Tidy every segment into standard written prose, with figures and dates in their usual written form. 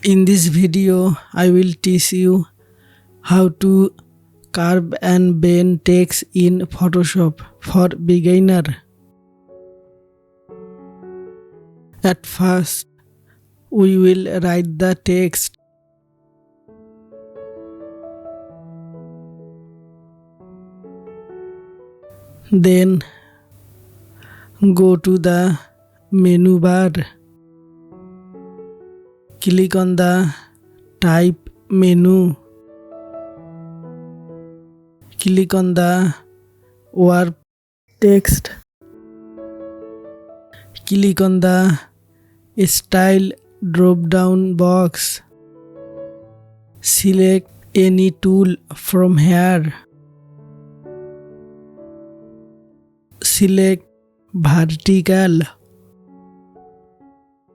In this video, I will teach you how to curve and bend text in Photoshop for beginner. At first, we will write the text. Then go to the menu bar. Click on the Type menu. Click on the Warp text. Click on the Style drop-down box. Select any tool from here. Select vertical.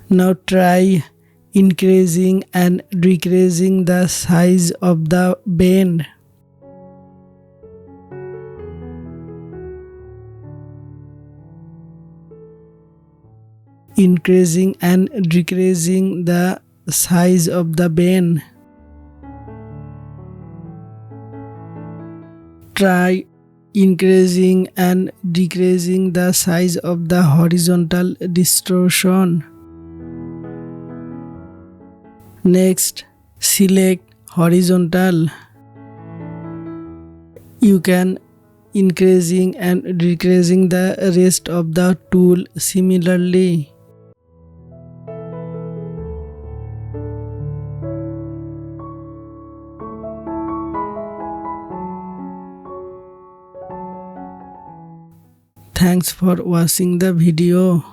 Now try increasing and decreasing the size of the bend. Increasing and decreasing the size of the bend. Try increasing and decreasing the size of the horizontal distortion. Next, select horizontal. You can increasing and decreasing the rest of the tool similarly. Thanks for watching the video.